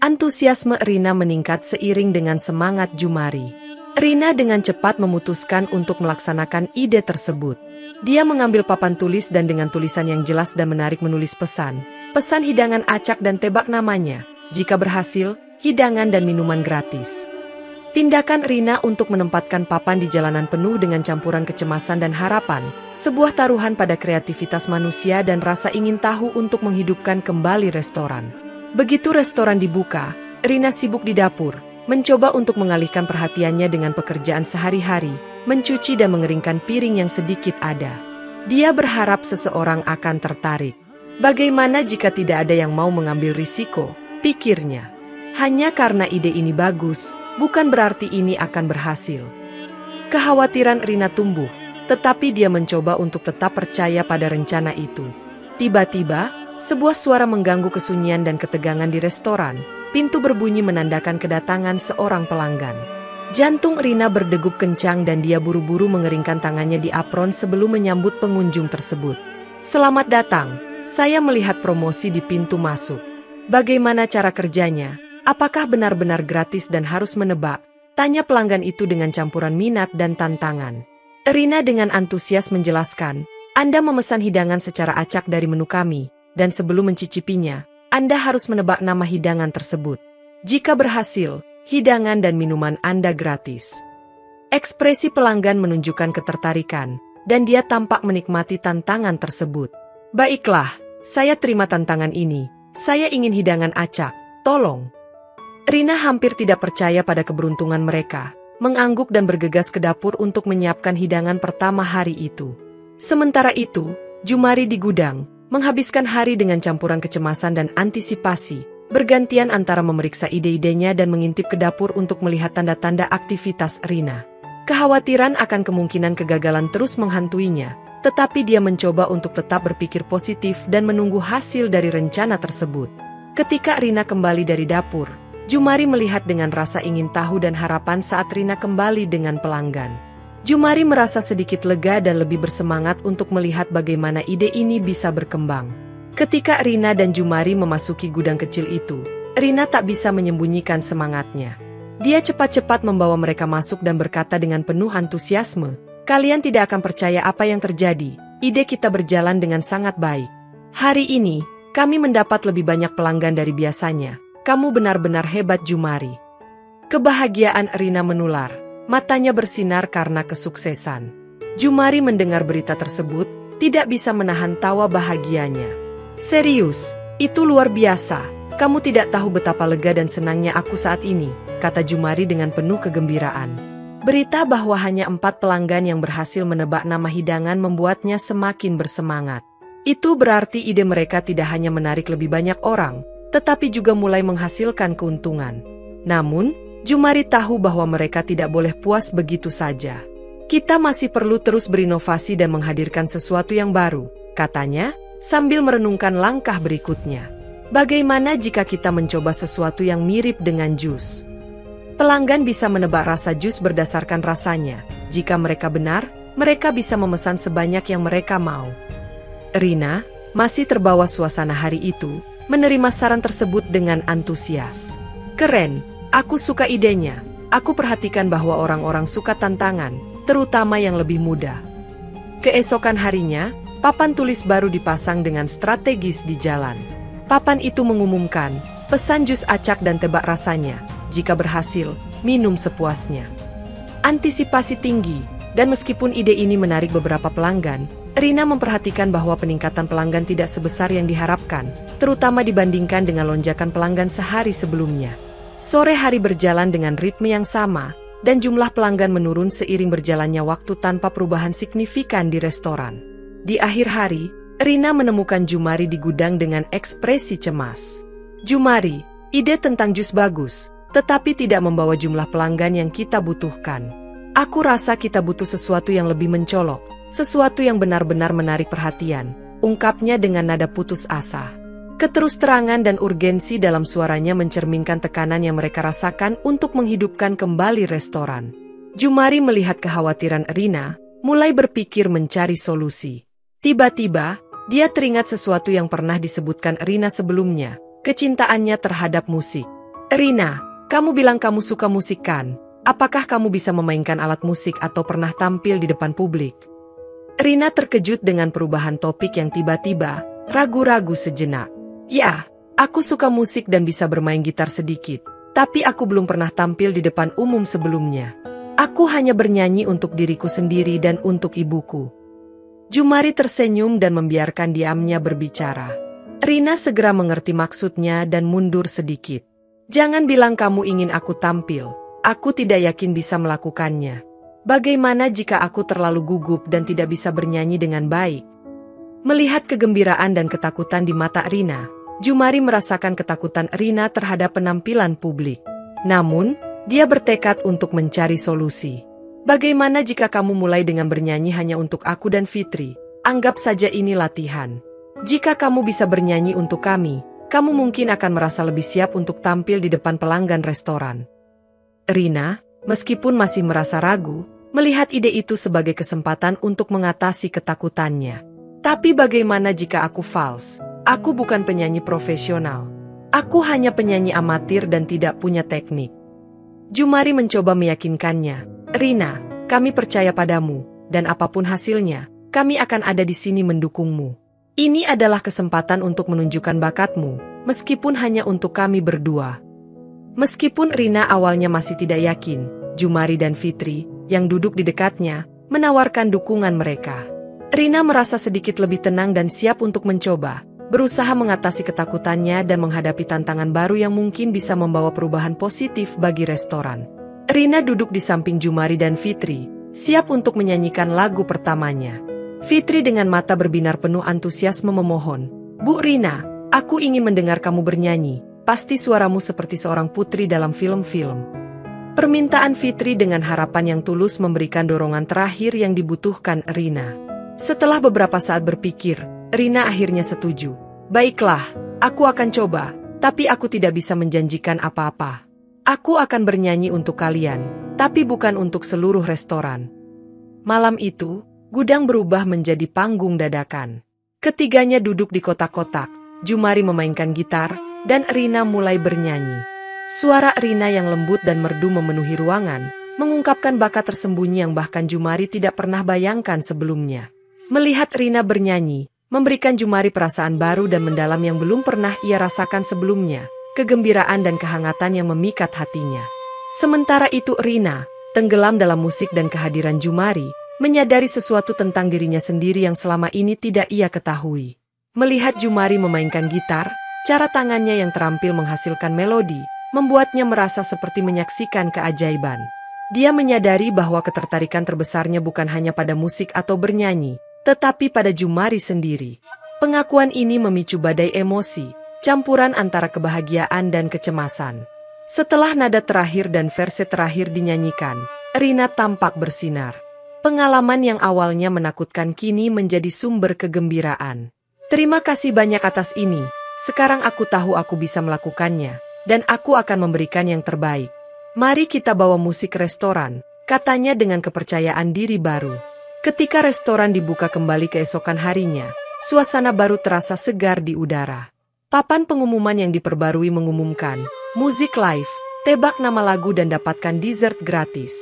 Antusiasme Rina meningkat seiring dengan semangat Jumari. Rina dengan cepat memutuskan untuk melaksanakan ide tersebut. Dia mengambil papan tulis dan dengan tulisan yang jelas dan menarik menulis pesan hidangan acak dan tebak namanya. Jika berhasil, hidangan dan minuman gratis. Tindakan Rina untuk menempatkan papan di jalanan penuh dengan campuran kecemasan dan harapan, sebuah taruhan pada kreativitas manusia dan rasa ingin tahu untuk menghidupkan kembali restoran. Begitu restoran dibuka, Rina sibuk di dapur, mencoba untuk mengalihkan perhatiannya dengan pekerjaan sehari-hari, mencuci dan mengeringkan piring yang sedikit ada. Dia berharap seseorang akan tertarik. Bagaimana jika tidak ada yang mau mengambil risiko, pikirnya. Hanya karena ide ini bagus, bukan berarti ini akan berhasil. Kekhawatiran Rina tumbuh, tetapi dia mencoba untuk tetap percaya pada rencana itu. Tiba-tiba, sebuah suara mengganggu kesunyian dan ketegangan di restoran. Pintu berbunyi menandakan kedatangan seorang pelanggan. Jantung Rina berdegup kencang dan dia buru-buru mengeringkan tangannya di apron sebelum menyambut pengunjung tersebut. Selamat datang, saya melihat promosi di pintu masuk. Bagaimana cara kerjanya? Apakah benar-benar gratis dan harus menebak? Tanya pelanggan itu dengan campuran minat dan tantangan. Rina dengan antusias menjelaskan, Anda memesan hidangan secara acak dari menu kami, dan sebelum mencicipinya, Anda harus menebak nama hidangan tersebut. Jika berhasil, hidangan dan minuman Anda gratis. Ekspresi pelanggan menunjukkan ketertarikan, dan dia tampak menikmati tantangan tersebut. Baiklah, saya terima tantangan ini. Saya ingin hidangan acak, tolong. Rina hampir tidak percaya pada keberuntungan mereka, mengangguk dan bergegas ke dapur untuk menyiapkan hidangan pertama hari itu. Sementara itu, Jumari di gudang, menghabiskan hari dengan campuran kecemasan dan antisipasi, bergantian antara memeriksa ide-idenya dan mengintip ke dapur untuk melihat tanda-tanda aktivitas Rina. Kekhawatiran akan kemungkinan kegagalan terus menghantuinya, tetapi dia mencoba untuk tetap berpikir positif dan menunggu hasil dari rencana tersebut. Ketika Rina kembali dari dapur, Jumari melihat dengan rasa ingin tahu dan harapan saat Rina kembali dengan pelanggan. Jumari merasa sedikit lega dan lebih bersemangat untuk melihat bagaimana ide ini bisa berkembang. Ketika Rina dan Jumari memasuki gudang kecil itu, Rina tak bisa menyembunyikan semangatnya. Dia cepat-cepat membawa mereka masuk dan berkata dengan penuh antusiasme, "Kalian tidak akan percaya apa yang terjadi, ide kita berjalan dengan sangat baik. Hari ini, kami mendapat lebih banyak pelanggan dari biasanya. Kamu benar-benar hebat Jumari." Kebahagiaan Rina menular, matanya bersinar karena kesuksesan. Jumari mendengar berita tersebut, tidak bisa menahan tawa bahagianya. "Serius, itu luar biasa. Kamu tidak tahu betapa lega dan senangnya aku saat ini," kata Jumari dengan penuh kegembiraan. Berita bahwa hanya 4 pelanggan yang berhasil menebak nama hidangan membuatnya semakin bersemangat. Itu berarti ide mereka tidak hanya menarik lebih banyak orang, tetapi juga mulai menghasilkan keuntungan. Namun, Jumari tahu bahwa mereka tidak boleh puas begitu saja. "Kita masih perlu terus berinovasi dan menghadirkan sesuatu yang baru," katanya, sambil merenungkan langkah berikutnya. "Bagaimana jika kita mencoba sesuatu yang mirip dengan jus? Pelanggan bisa menebak rasa jus berdasarkan rasanya. Jika mereka benar, mereka bisa memesan sebanyak yang mereka mau." Rina, masih terbawa suasana hari itu, menerima saran tersebut dengan antusias. "Keren, aku suka idenya. Aku perhatikan bahwa orang-orang suka tantangan, terutama yang lebih muda." Keesokan harinya, papan tulis baru dipasang dengan strategis di jalan. Papan itu mengumumkan, pesan jus acak dan tebak rasanya. Jika berhasil, minum sepuasnya. Antisipasi tinggi, dan meskipun ide ini menarik beberapa pelanggan, Rina memperhatikan bahwa peningkatan pelanggan tidak sebesar yang diharapkan, terutama dibandingkan dengan lonjakan pelanggan sehari sebelumnya. Sore hari berjalan dengan ritme yang sama, dan jumlah pelanggan menurun seiring berjalannya waktu tanpa perubahan signifikan di restoran. Di akhir hari, Rina menemukan Jumari di gudang dengan ekspresi cemas. "Jumari, ide tentang jus bagus, tetapi tidak membawa jumlah pelanggan yang kita butuhkan. Aku rasa kita butuh sesuatu yang lebih mencolok, sesuatu yang benar-benar menarik perhatian, ungkapnya dengan nada putus asa. Keterus-terangan dan urgensi dalam suaranya mencerminkan tekanan yang mereka rasakan untuk menghidupkan kembali restoran. Jumari melihat kekhawatiran Rina, mulai berpikir mencari solusi. Tiba-tiba, dia teringat sesuatu yang pernah disebutkan Rina sebelumnya, kecintaannya terhadap musik. Rina, kamu bilang kamu suka musik kan? Apakah kamu bisa memainkan alat musik atau pernah tampil di depan publik? Rina terkejut dengan perubahan topik yang tiba-tiba, ragu-ragu sejenak. Ya, aku suka musik dan bisa bermain gitar sedikit, tapi aku belum pernah tampil di depan umum sebelumnya. Aku hanya bernyanyi untuk diriku sendiri dan untuk ibuku. Jumari tersenyum dan membiarkan diamnya berbicara. Rina segera mengerti maksudnya dan mundur sedikit. Jangan bilang kamu ingin aku tampil, aku tidak yakin bisa melakukannya. Bagaimana jika aku terlalu gugup dan tidak bisa bernyanyi dengan baik? Melihat kegembiraan dan ketakutan di mata Rina, Jumari merasakan ketakutan Rina terhadap penampilan publik. Namun, dia bertekad untuk mencari solusi. Bagaimana jika kamu mulai dengan bernyanyi hanya untuk aku dan Fitri? Anggap saja ini latihan. Jika kamu bisa bernyanyi untuk kami, kamu mungkin akan merasa lebih siap untuk tampil di depan pelanggan restoran. Rina, meskipun masih merasa ragu, melihat ide itu sebagai kesempatan untuk mengatasi ketakutannya. Tapi bagaimana jika aku fals? Aku bukan penyanyi profesional. Aku hanya penyanyi amatir dan tidak punya teknik. Jumari mencoba meyakinkannya. Rina, kami percaya padamu, dan apapun hasilnya, kami akan ada di sini mendukungmu. Ini adalah kesempatan untuk menunjukkan bakatmu, meskipun hanya untuk kami berdua. Meskipun Rina awalnya masih tidak yakin, Jumari dan Fitri, yang duduk di dekatnya, menawarkan dukungan mereka. Rina merasa sedikit lebih tenang dan siap untuk mencoba, berusaha mengatasi ketakutannya dan menghadapi tantangan baru yang mungkin bisa membawa perubahan positif bagi restoran. Rina duduk di samping Jumari dan Fitri, siap untuk menyanyikan lagu pertamanya. Fitri dengan mata berbinar penuh antusiasme memohon, "Bu Rina, aku ingin mendengar kamu bernyanyi, pasti suaramu seperti seorang putri dalam film-film." Permintaan Fitri dengan harapan yang tulus memberikan dorongan terakhir yang dibutuhkan Rina. Setelah beberapa saat berpikir, Rina akhirnya setuju. "Baiklah, aku akan coba, tapi aku tidak bisa menjanjikan apa-apa. Aku akan bernyanyi untuk kalian, tapi bukan untuk seluruh restoran." Malam itu, gudang berubah menjadi panggung dadakan. Ketiganya duduk di kotak-kotak, Jumari memainkan gitar, dan Rina mulai bernyanyi. Suara Rina yang lembut dan merdu memenuhi ruangan, mengungkapkan bakat tersembunyi yang bahkan Jumari tidak pernah bayangkan sebelumnya. Melihat Rina bernyanyi, memberikan Jumari perasaan baru dan mendalam yang belum pernah ia rasakan sebelumnya, kegembiraan dan kehangatan yang memikat hatinya. Sementara itu Rina, tenggelam dalam musik dan kehadiran Jumari, menyadari sesuatu tentang dirinya sendiri yang selama ini tidak ia ketahui. Melihat Jumari memainkan gitar, cara tangannya yang terampil menghasilkan melodi, membuatnya merasa seperti menyaksikan keajaiban. Dia menyadari bahwa ketertarikan terbesarnya bukan hanya pada musik atau bernyanyi, tetapi pada Jumari sendiri. Pengakuan ini memicu badai emosi, campuran antara kebahagiaan dan kecemasan. Setelah nada terakhir dan verse terakhir dinyanyikan, Rina tampak bersinar. Pengalaman yang awalnya menakutkan kini menjadi sumber kegembiraan. "Terima kasih banyak atas ini, sekarang aku tahu aku bisa melakukannya, dan aku akan memberikan yang terbaik. Mari kita bawa musik ke restoran," katanya dengan kepercayaan diri baru. Ketika restoran dibuka kembali keesokan harinya, suasana baru terasa segar di udara. Papan pengumuman yang diperbarui mengumumkan, musik live, tebak nama lagu dan dapatkan dessert gratis.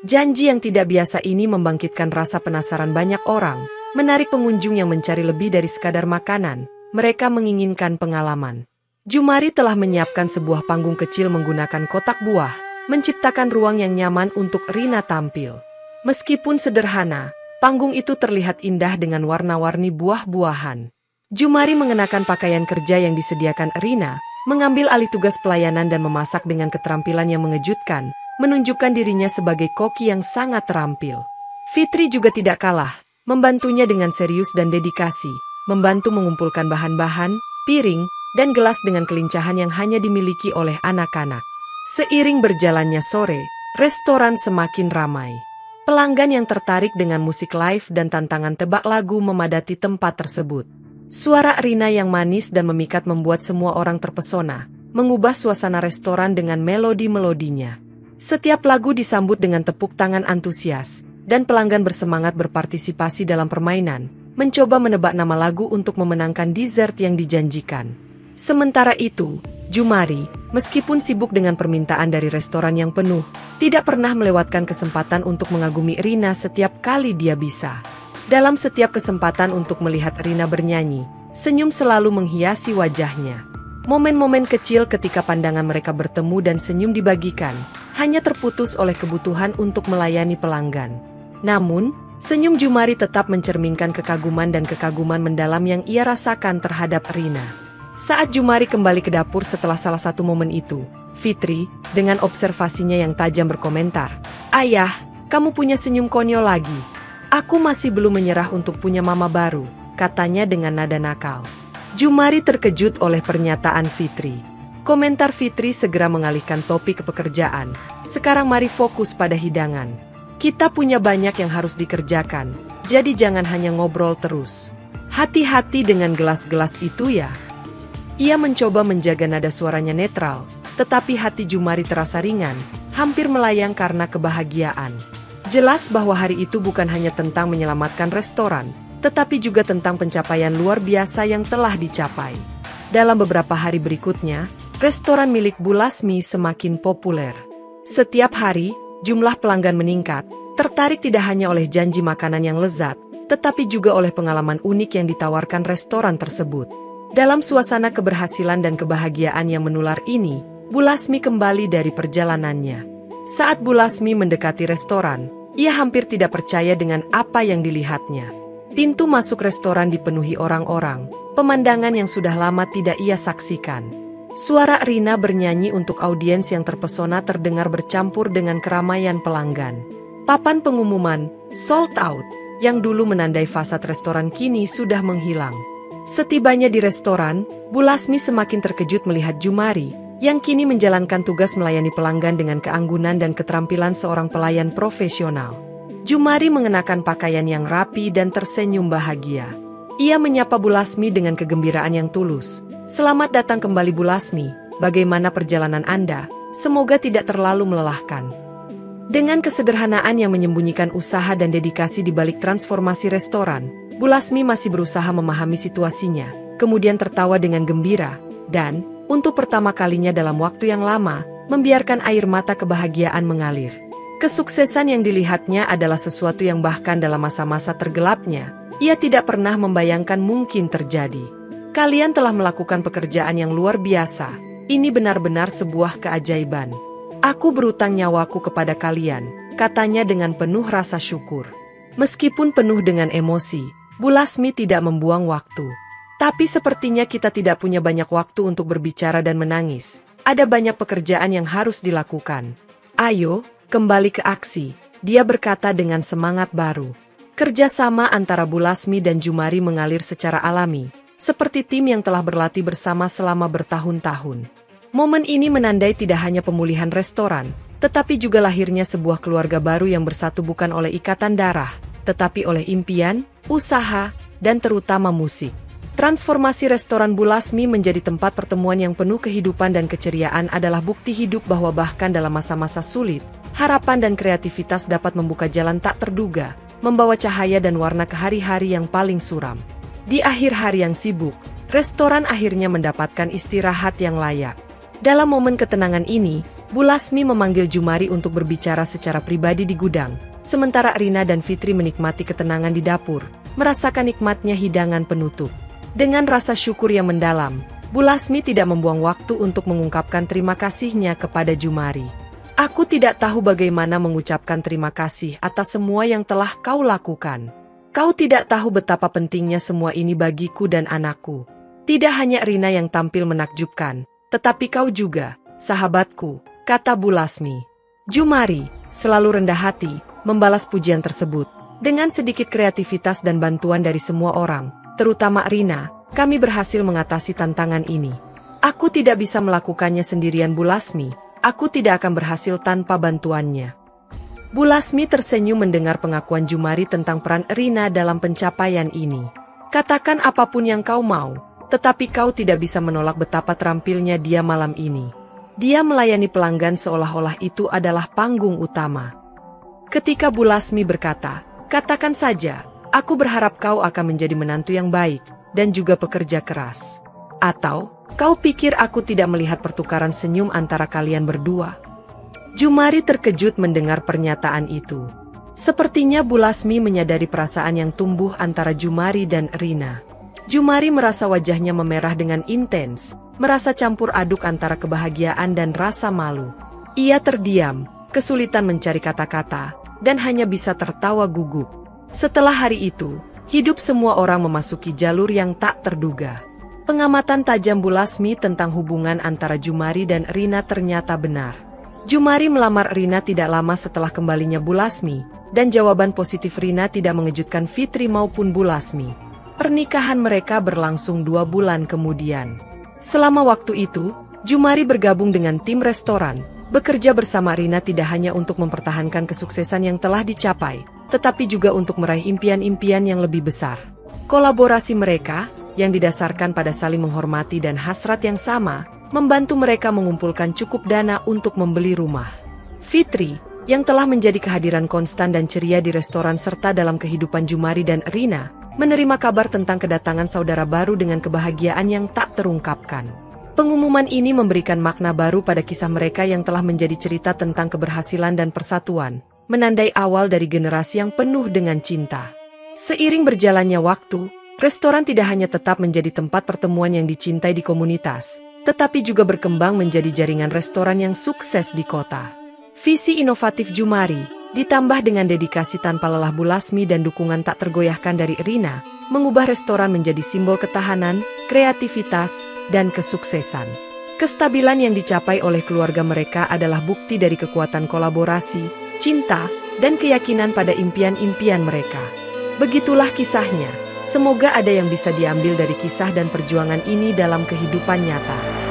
Janji yang tidak biasa ini membangkitkan rasa penasaran banyak orang, menarik pengunjung yang mencari lebih dari sekadar makanan, mereka menginginkan pengalaman. Jumari telah menyiapkan sebuah panggung kecil menggunakan kotak buah, menciptakan ruang yang nyaman untuk Rina tampil. Meskipun sederhana, panggung itu terlihat indah dengan warna-warni buah-buahan. Jumari mengenakan pakaian kerja yang disediakan Rina, mengambil alih tugas pelayanan dan memasak dengan keterampilan yang mengejutkan, menunjukkan dirinya sebagai koki yang sangat terampil. Fitri juga tidak kalah, membantunya dengan serius dan dedikasi, membantu mengumpulkan bahan-bahan, piring, dan gelas dengan kelincahan yang hanya dimiliki oleh anak-anak. Seiring berjalannya sore, Restoran semakin ramai. Pelanggan yang tertarik dengan musik live dan tantangan tebak lagu memadati tempat tersebut. Suara Rina yang manis dan memikat membuat semua orang terpesona, mengubah suasana restoran dengan melodi-melodinya. Setiap lagu disambut dengan tepuk tangan antusias, dan pelanggan bersemangat berpartisipasi dalam permainan, mencoba menebak nama lagu untuk memenangkan dessert yang dijanjikan. Sementara itu, Jumari, meskipun sibuk dengan permintaan dari restoran yang penuh, tidak pernah melewatkan kesempatan untuk mengagumi Rina setiap kali dia bisa. Dalam setiap kesempatan untuk melihat Rina bernyanyi, senyum selalu menghiasi wajahnya. Momen-momen kecil ketika pandangan mereka bertemu dan senyum dibagikan, hanya terputus oleh kebutuhan untuk melayani pelanggan. Namun, senyum Jumari tetap mencerminkan kekaguman dan kekaguman mendalam yang ia rasakan terhadap Rina. Saat Jumari kembali ke dapur setelah salah satu momen itu, Fitri, dengan observasinya yang tajam berkomentar, "Ayah, kamu punya senyum konyol lagi. Aku masih belum menyerah untuk punya mama baru," katanya dengan nada nakal. Jumari terkejut oleh pernyataan Fitri. Komentar Fitri segera mengalihkan topik ke pekerjaan. "Sekarang mari fokus pada hidangan. Kita punya banyak yang harus dikerjakan, jadi jangan hanya ngobrol terus. Hati-hati dengan gelas-gelas itu ya." Ia mencoba menjaga nada suaranya netral, tetapi hati Jumari terasa ringan, hampir melayang karena kebahagiaan. Jelas bahwa hari itu bukan hanya tentang menyelamatkan restoran, tetapi juga tentang pencapaian luar biasa yang telah dicapai. Dalam beberapa hari berikutnya, restoran milik Bu Lasmi semakin populer. Setiap hari, jumlah pelanggan meningkat, tertarik tidak hanya oleh janji makanan yang lezat, tetapi juga oleh pengalaman unik yang ditawarkan restoran tersebut. Dalam suasana keberhasilan dan kebahagiaan yang menular ini, Bu Lasmi kembali dari perjalanannya. Saat Bu Lasmi mendekati restoran, ia hampir tidak percaya dengan apa yang dilihatnya. Pintu masuk restoran dipenuhi orang-orang, pemandangan yang sudah lama tidak ia saksikan. Suara Rina bernyanyi untuk audiens yang terpesona terdengar bercampur dengan keramaian pelanggan. Papan pengumuman, "Sold Out," yang dulu menandai fasad restoran kini sudah menghilang. Setibanya di restoran, Bu Lasmi semakin terkejut melihat Jumari, yang kini menjalankan tugas melayani pelanggan dengan keanggunan dan keterampilan seorang pelayan profesional. Jumari mengenakan pakaian yang rapi dan tersenyum bahagia. Ia menyapa Bu Lasmi dengan kegembiraan yang tulus. "Selamat datang kembali Bu Lasmi, bagaimana perjalanan Anda? Semoga tidak terlalu melelahkan." Dengan kesederhanaan yang menyembunyikan usaha dan dedikasi di balik transformasi restoran, Bu Lasmi masih berusaha memahami situasinya, kemudian tertawa dengan gembira, dan, untuk pertama kalinya dalam waktu yang lama, membiarkan air mata kebahagiaan mengalir. Kesuksesan yang dilihatnya adalah sesuatu yang bahkan dalam masa-masa tergelapnya, ia tidak pernah membayangkan mungkin terjadi. "Kalian telah melakukan pekerjaan yang luar biasa, ini benar-benar sebuah keajaiban. Aku berutang nyawaku kepada kalian," katanya dengan penuh rasa syukur. Meskipun penuh dengan emosi, Bu Lasmi tidak membuang waktu. "Tapi sepertinya kita tidak punya banyak waktu untuk berbicara dan menangis. Ada banyak pekerjaan yang harus dilakukan. Ayo, kembali ke aksi," dia berkata dengan semangat baru. Kerjasama antara Bu Lasmi dan Jumari mengalir secara alami, seperti tim yang telah berlatih bersama selama bertahun-tahun. Momen ini menandai tidak hanya pemulihan restoran, tetapi juga lahirnya sebuah keluarga baru yang bersatu bukan oleh ikatan darah, tetapi oleh impian, usaha, dan terutama musik. Transformasi restoran Bu Lasmi menjadi tempat pertemuan yang penuh kehidupan dan keceriaan adalah bukti hidup bahwa bahkan dalam masa-masa sulit, harapan dan kreativitas dapat membuka jalan tak terduga, membawa cahaya dan warna ke hari-hari yang paling suram. Di akhir hari yang sibuk, restoran akhirnya mendapatkan istirahat yang layak. Dalam momen ketenangan ini, Bu Lasmi memanggil Jumari untuk berbicara secara pribadi di gudang, sementara Rina dan Fitri menikmati ketenangan di dapur, merasakan nikmatnya hidangan penutup. Dengan rasa syukur yang mendalam, Bu Lasmi tidak membuang waktu untuk mengungkapkan terima kasihnya kepada Jumari. "Aku tidak tahu bagaimana mengucapkan terima kasih atas semua yang telah kau lakukan. Kau tidak tahu betapa pentingnya semua ini bagiku dan anakku. Tidak hanya Rina yang tampil menakjubkan, tetapi kau juga, sahabatku," kata Bu Lasmi. Jumari, selalu rendah hati, membalas pujian tersebut. "Dengan sedikit kreativitas dan bantuan dari semua orang, terutama Rina, kami berhasil mengatasi tantangan ini. Aku tidak bisa melakukannya sendirian Bu Lasmi, aku tidak akan berhasil tanpa bantuannya. Bu Lasmi tersenyum mendengar pengakuan Jumari tentang peran Rina dalam pencapaian ini. Katakan apapun yang kau mau, tetapi kau tidak bisa menolak betapa terampilnya dia malam ini. Dia melayani pelanggan seolah-olah itu adalah panggung utama. Ketika Bu Lasmi berkata, katakan saja, aku berharap kau akan menjadi menantu yang baik dan juga pekerja keras. Atau, kau pikir aku tidak melihat pertukaran senyum antara kalian berdua? Jumari terkejut mendengar pernyataan itu. Sepertinya Bu Lasmi menyadari perasaan yang tumbuh antara Jumari dan Rina. Jumari merasa wajahnya memerah dengan intens, merasa campur aduk antara kebahagiaan dan rasa malu. Ia terdiam, kesulitan mencari kata-kata, dan hanya bisa tertawa gugup. Setelah hari itu, hidup semua orang memasuki jalur yang tak terduga. Pengamatan tajam Bu Lasmi tentang hubungan antara Jumari dan Rina ternyata benar. Jumari melamar Rina tidak lama setelah kembalinya Bu Lasmi, dan jawaban positif Rina tidak mengejutkan Fitri maupun Bu Lasmi. Pernikahan mereka berlangsung 2 bulan kemudian. Selama waktu itu, Jumari bergabung dengan tim restoran, bekerja bersama Rina tidak hanya untuk mempertahankan kesuksesan yang telah dicapai, tetapi juga untuk meraih impian-impian yang lebih besar. Kolaborasi mereka, yang didasarkan pada saling menghormati dan hasrat yang sama, membantu mereka mengumpulkan cukup dana untuk membeli rumah. Fitri, yang telah menjadi kehadiran konstan dan ceria di restoran serta dalam kehidupan Jumari dan Rina, menerima kabar tentang kedatangan saudara baru dengan kebahagiaan yang tak terungkapkan. Pengumuman ini memberikan makna baru pada kisah mereka yang telah menjadi cerita tentang keberhasilan dan persatuan, menandai awal dari generasi yang penuh dengan cinta. Seiring berjalannya waktu, restoran tidak hanya tetap menjadi tempat pertemuan yang dicintai di komunitas, tetapi juga berkembang menjadi jaringan restoran yang sukses di kota. Visi inovatif Jumari, ditambah dengan dedikasi tanpa lelah Bu Lasmi dan dukungan tak tergoyahkan dari Rina, mengubah restoran menjadi simbol ketahanan, kreativitas, dan kesuksesan. Kestabilan yang dicapai oleh keluarga mereka adalah bukti dari kekuatan kolaborasi, cinta, dan keyakinan pada impian-impian mereka. Begitulah kisahnya. Semoga ada yang bisa diambil dari kisah dan perjuangan ini dalam kehidupan nyata.